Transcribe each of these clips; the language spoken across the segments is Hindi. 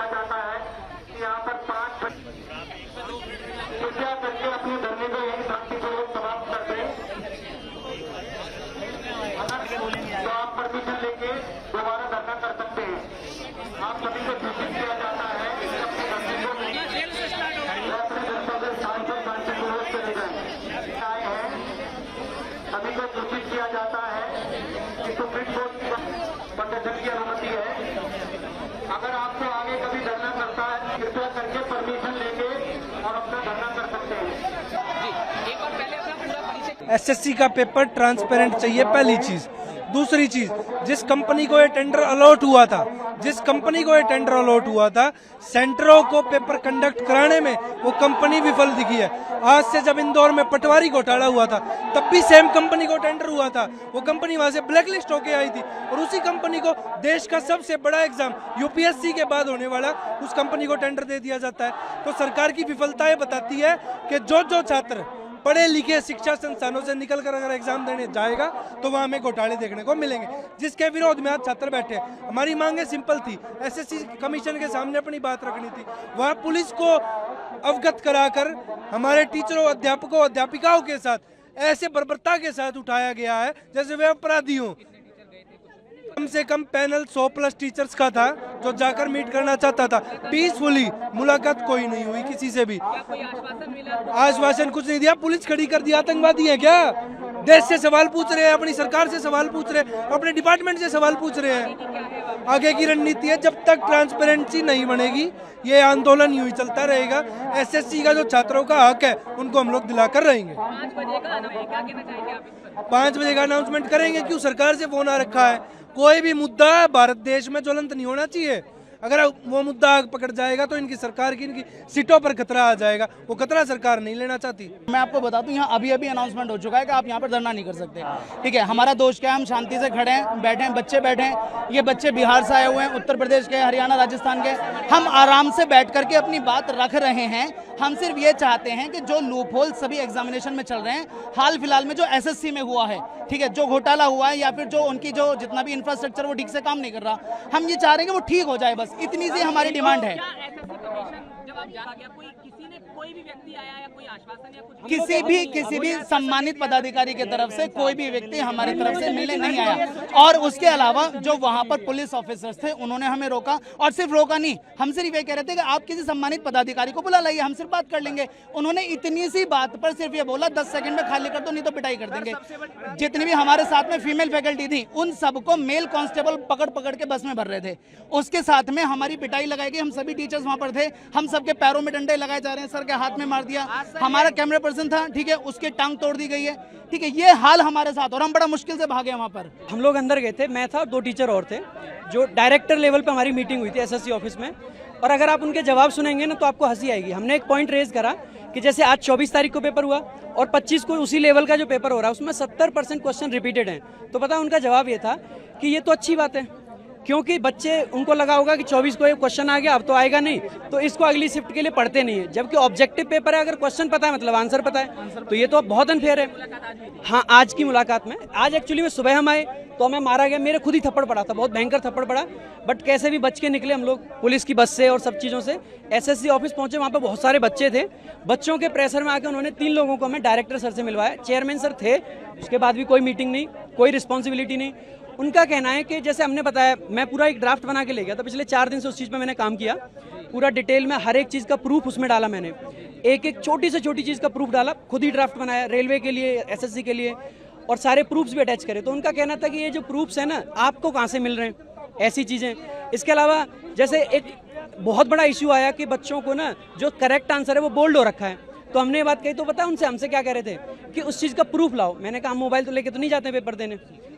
किया जाता है कि यहाँ पर 5 कृपया करके अपने धरने को यही शांतिपूर्वक समाप्त कर दें। तो आप परमिशन लेके दोबारा धरना कर सकते हैं। आप सभी को सूचित किया जाता है कि अपने धरने को अपने जनता से शांतिपूर्वक चले जाए आए हैं। सभी को सूचित किया जाता है कि सुप्रीम कोर्ट की प्रदर्शन की अनुमति है। अगर आपको आगे कभी धरना करता है कृपया करके परमिशन लेके और अपना धरना कर सकते हैं। एसएससी का पेपर ट्रांसपेरेंट चाहिए, पहली चीज। दूसरी चीज, जिस कंपनी को ये टेंडर अलॉट हुआ था, सेंटरों को पेपर कंडक्ट कराने में वो कंपनी विफल दिखी है। आज से जब इंदौर में पटवारी घोटाला हुआ था तब भी सेम कंपनी को टेंडर हुआ था, वो कंपनी वहां से ब्लैकलिस्ट होके आई थी और उसी कंपनी को देश का सबसे बड़ा एग्जाम यूपीएससी के बाद होने वाला उस कंपनी को टेंडर दे दिया जाता है। तो सरकार की विफलताएं बताती है कि जो छात्र पढ़े लिखे शिक्षा संस्थानों से निकलकर अगर एग्जाम देने जाएगा तो वहां हमें घोटाले देखने को मिलेंगे, जिसके विरोध में आज छात्र बैठे। हमारी मांगे सिंपल थी, एसएससी कमीशन के सामने अपनी बात रखनी थी। वहां पुलिस को अवगत कराकर हमारे टीचरों, अध्यापकों, अध्यापिकाओं के साथ ऐसे बर्बरता के साथ उठाया गया है जैसे वे अपराधी हों। कम से कम पैनल 100+ टीचर्स का था जो जाकर मीट करना चाहता था। पीसफुली मुलाकात कोई नहीं हुई किसी से भी। आश्वासन कुछ नहीं दिया, पुलिस खड़ी कर दिया। आतंकवादी है क्या? देश से सवाल पूछ रहे हैं, अपनी सरकार से सवाल पूछ रहे हैं, अपने डिपार्टमेंट से सवाल पूछ रहे हैं। आगे की रणनीति है, जब तक ट्रांसपेरेंसी नहीं बनेगी ये आंदोलन यूं ही चलता रहेगा। एसएससी का जो छात्रों का हक है उनको हम लोग दिलाकर रहेंगे। 5 बजे का अनाउंसमेंट करेंगे। क्यों? सरकार से फोन आ रखा है। कोई भी मुद्दा भारत देश में ज्वलंत नहीं होना चाहिए। अगर वो मुद्दा आग पकड़ जाएगा तो इनकी सरकार की, इनकी सीटों पर खतरा आ जाएगा। वो खतरा सरकार नहीं लेना चाहती। मैं आपको बता दूं, यहाँ अभी अनाउंसमेंट हो चुका है कि आप यहाँ पर धरना नहीं कर सकते। ठीक है, हमारा दोष क्या है, हम शांति से खड़े हैं, बैठे हैं, बच्चे बैठे हैं। ये बच्चे बिहार से आए हुए हैं, उत्तर प्रदेश के, हरियाणा, राजस्थान के। हम आराम से बैठ करके अपनी बात रख रहे हैं। हम सिर्फ ये चाहते हैं कि जो लूप होल सभी एग्जामिनेशन में चल रहे हैं, हाल फिलहाल में जो एसएससी में हुआ है, ठीक है, जो घोटाला हुआ है या फिर जो उनकी जो जितना भी इंफ्रास्ट्रक्चर वो ठीक से काम नहीं कर रहा, हम ये चाह रहे हैं कि वो ठीक हो जाए। बस इतनी सी हमारी डिमांड है। किसी भी सम्मानित पदाधिकारी की तरफ से कोई भी व्यक्ति हमारी तरफ से मिलने नहीं आया। और उसके अलावा जो वहां पर पुलिस ऑफिसर्स थे उन्होंने हमें रोका, और सिर्फ रोका नहीं, हम सिर्फ ये कह रहे थे कि आप किसी सम्मानित पदाधिकारी को बुला लाइए, हम सिर्फ बात कर लेंगे। उन्होंने इतनी सी बात पर सिर्फ ये बोला 10 सेकंड में खाली कर दो नहीं तो पिटाई कर देंगे। जितनी भी हमारे साथ में फीमेल फैकल्टी थी उन सबको मेल कांस्टेबल पकड़ के बस में भर रहे थे। उसके साथ में हमारी पिटाई लगाई गई। हम सभी टीचर्स वहां पर थे, हम सबके पैरों में डंडे लगाए जा रहे हैं, सर के हाथ में मार दिया। हमारा कैमरा पर्सन था, ठीक है, उसके टांग तोड़ दी गई है। ठीक है, ये हाल हमारे साथ, और हम बड़ा मुश्किल से भागे वहां पर। हम लोग अंदर गए थे, मैं था, 2 टीचर और थे। जो डायरेक्टर लेवल पे हमारी मीटिंग हुई थी एसएससी ऑफिस में, और अगर आप उनके जवाब सुनेंगे ना तो आपको हंसी आएगी। हमने एक पॉइंट रेज करा कि जैसे आज 24 तारीख को पेपर हुआ और 25 को उसी लेवल का जो पेपर हो रहा है उसमें 70% क्वेश्चन रिपीटेड हैं। तो पता उनका जवाब ये था कि ये तो अच्छी बात है, क्योंकि बच्चे, उनको लगा होगा कि 24 को ये क्वेश्चन आ गया, अब तो आएगा नहीं, तो इसको अगली शिफ्ट के लिए पढ़ते नहीं है। जबकि ऑब्जेक्टिव पेपर है, अगर क्वेश्चन पता है मतलब आंसर पता है, तो ये तो बहुत अनफेयर है। हाँ, आज की मुलाकात में, आज एक्चुअली में सुबह हम आए तो हमें मारा गया, मेरे खुद ही थप्पड़ पड़ा था, बहुत भयंकर थप्पड़ पड़ा, बट कैसे भी बच के निकले हम लोग पुलिस की बस से और सब चीज़ों से। एसएससी ऑफिस पहुंचे, वहाँ पर बहुत सारे बच्चे थे। बच्चों के प्रेशर में आकर उन्होंने 3 लोगों को हमें डायरेक्टर सर से मिलवाया। चेयरमैन सर थे, उसके बाद भी कोई मीटिंग नहीं, कोई रिस्पॉन्सिबिलिटी नहीं। उनका कहना है कि जैसे हमने बताया, मैं पूरा एक ड्राफ्ट बना के ले गया था, पिछले 4 दिन से उस चीज़ पे मैंने काम किया, पूरा डिटेल में हर एक चीज़ का प्रूफ उसमें डाला मैंने, एक छोटी से छोटी चीज़ का प्रूफ डाला, खुद ही ड्राफ्ट बनाया रेलवे के लिए, एसएससी के लिए, और सारे प्रूफ्स भी अटैच करे। तो उनका कहना था कि ये जो प्रूफ्स है ना, आपको कहाँ से मिल रहे हैं ऐसी चीज़ें। इसके अलावा जैसे एक बहुत बड़ा इशू आया कि बच्चों को ना जो करेक्ट आंसर है वो बोल्ड हो रखा है, तो हमने ये बात कही, तो पता उनसे हमसे क्या कह रहे थे कि उस चीज़ का प्रूफ लाओ। मैंने कहा मोबाइल तो लेके तो नहीं जाते पेपर देने,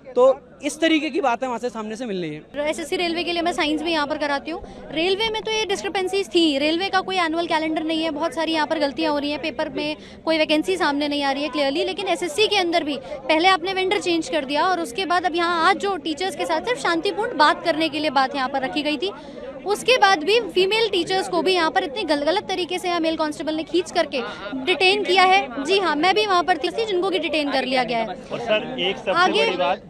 तो इस तरीके की बातें वहाँ से सामने से मिल रही है। एसएससी रेलवे के लिए मैं साइंस भी यहाँ पर कराती हूँ। रेलवे में तो ये डिस्क्रिपेंसीज थी, रेलवे का कोई एनुअल कैलेंडर नहीं है, बहुत सारी यहाँ पर गलतियाँ हो रही हैं, पेपर में कोई वैकेंसी सामने नहीं आ रही है क्लियरली। लेकिन एसएससी के अंदर भी पहले आपने वेंडर चेंज कर दिया और उसके बाद अब यहाँ आज जो टीचर्स के साथ सिर्फ शांतिपूर्ण बात करने के लिए बात यहाँ पर रखी गई थी, उसके बाद भी फीमेल टीचर्स को भी यहाँ पर इतनी गलत तरीके से मेल कांस्टेबल ने खींच करके डिटेन किया है। जी हाँ, मैं भी वहाँ पर थी जिनको की डिटेन कर लिया गया है। और सर एक सबसे आगे बड़ी बात,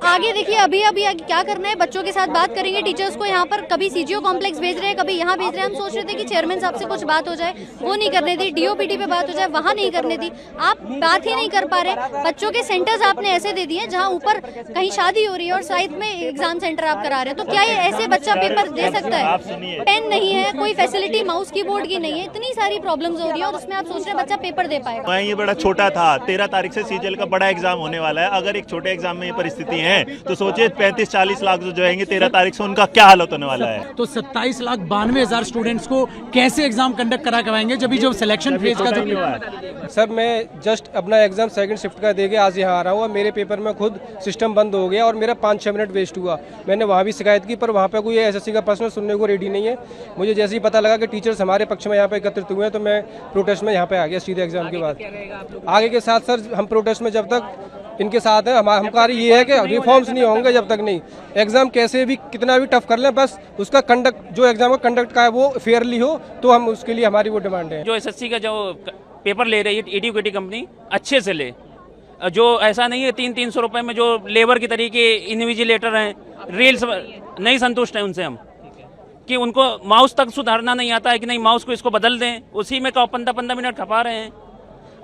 हाँ आगे देखिए, अभी क्या करना है, बच्चों के साथ बात करेंगे। टीचर्स को यहाँ पर कभी सीजीओ कॉम्प्लेक्स भेज रहे हैं, कभी यहाँ भेज रहे हैं। हम सोच रहे थे कि चेयरमैन साहब से कुछ बात हो जाए, वो नहीं करने दी। डीओपीटी पे बात हो जाए, वहाँ नहीं करने दी। आप बात ही नहीं कर पा रहे। बच्चों के सेंटर्स आपने ऐसे दे दिए जहाँ ऊपर कहीं शादी हो रही है और साइड में एग्जाम सेंटर आप करा रहे हैं। तो क्या ये ऐसे बच्चा पेपर दे सकता है? पेन नहीं है, कोई फैसिलिटी माउस कीबोर्ड की नहीं है, इतनी सारी प्रॉब्लम्स हो रही है और उसमें आप सोच रहे हैं बच्चा पेपर दे पाएगा। ये बड़ा छोटा था। 13 तारीख से सीजीएल का बड़ा एग्जाम होने वाला है। अगर एक छोटे एग्जाम में ये परिस्थिति है तो सोचिए 35-40 लाख जो आएंगे 13 तारीख से, उनका क्या हालत होने वाला है। तो 27,92,000 स्टूडेंट्स को कैसे एग्जाम कंडक्ट कराएंगे जब जो सिलेक्शन फेज का जो। सर मैं जस्ट अपना एग्जाम सेकंड शिफ्ट का देके आज यहाँ आ रहा हूँ और मेरे पेपर में खुद सिस्टम बंद हो गया और मेरा 5-6 मिनट वेस्ट हुआ। मैंने वहाँ भी शिकायत की पर वहाँ पे कोई एसएससी का पर्सनल सुनने को रेडी नहीं है। मुझे जैसे ही पता लगा कि टीचर्स हमारे पक्ष में यहाँ पे एकत्रित हुए हैं तो मैं प्रोटेस्ट में यहाँ पे आ गया सीधे एग्जाम के बाद। आगे के साथ सर हम प्रोटेस्ट में जब तक इनके साथ है, हमारा कार्य ये है कि रिफॉर्म्स नहीं होंगे जब तक नहीं। एग्जाम कैसे भी कितना भी टफ कर लें, बस उसका कंडक्ट जो एग्जाम का कंडक्ट का है वो फेयरली हो, तो हम उसके लिए हमारी वो डिमांड है। जो एसएससी का जो पेपर ले रही है एडुकेटी कंपनी, अच्छे से ले। जो ऐसा नहीं है 300-300 रुपए में जो लेबर की तरीके इन्विजिलेटर हैं, रील्स नहीं संतुष्ट हैं उनसे हम, कि उनको माउस तक सुधारना नहीं आता है कि नहीं माउस को इसको बदल दें, उसी में 15 मिनट खपा रहे हैं।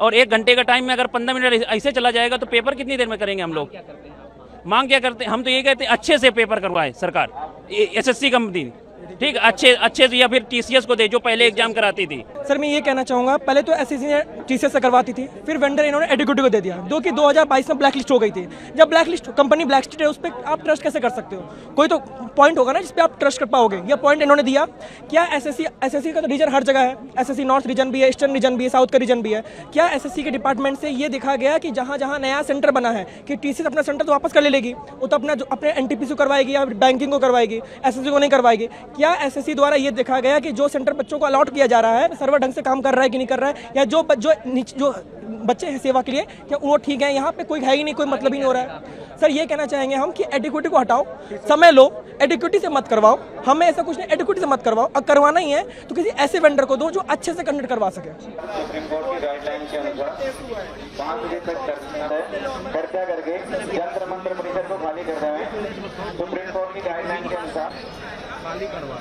और 1 घंटे का टाइम में अगर 15 मिनट ऐसे चला जाएगा तो पेपर कितनी देर में करेंगे हम लोग? मांग क्या करते हैं हम? तो ये कहते हैं अच्छे से पेपर करवाए सरकार, एसएससी कंपनी, ठीक, अच्छे से, या फिर टीसीएस को दे जो पहले एग्जाम कराती थी। सर मैं ये कहना चाहूँगा, पहले तो एसएससी ने टीसीएस से करवाती थी, फिर वेंडर इन्होंने एडुकेटी को दे दिया, जो कि 2022 में ब्लैक लिस्ट हो गई थी। जब black list company black list है, उस पर आप ट्रस्ट कैसे कर सकते हो? कोई तो पॉइंट होगा ना जिस पे आप ट्रस्ट कर पाओगे। ये पॉइंट इन्होंने दिया। क्या एसएससी का तो रीजन हर जगह है, एसएससी नॉर्थ रीजन भी है, ईस्टर्न रीजन भी है, साउथ का रीजन भी है। क्या एसएससी के डिपार्टमेंट से ये देखा गया कि जहाँ जहाँ नया सेंटर बना है कि टीसीएस अपना सेंटर तो वापस कर ले लेगी, वो तो अपने एनटीपीसी करवाएगी या बैंकिंग को करवाएगी, एसएससी को नहीं करवाएगी? क्या एसएससी द्वारा ये देखा गया कि जो सेंटर बच्चों को अलॉट किया जा रहा है सर्वर ढंग से काम कर रहा है कि नहीं कर रहा है, या जो बच्चे हैं सेवा के लिए क्या वो ठीक है? यहाँ पे कोई है ही नहीं, कोई मतलब ही नहीं हो रहा है। सर ये कहना चाहेंगे हम कि एडुकेटी को हटाओ, समय लो, एडुकेटी से मत करवाओ। हमें ऐसा कुछ नहीं, एडुकेटी से मत करवाओ। अब करवाना ही है तो किसी ऐसे वेंडर को दो जो अच्छे से कंडक्ट करवा सके। सुप्रीम कोर्ट की गाइडलाइन के अनुसार 5 बजे तक चर्चा करके जंतर मंत्र परिसर को खाली कर रहे हैं। सुप्रीम कोर्ट की गाइडलाइन के अनुसार खाली करवा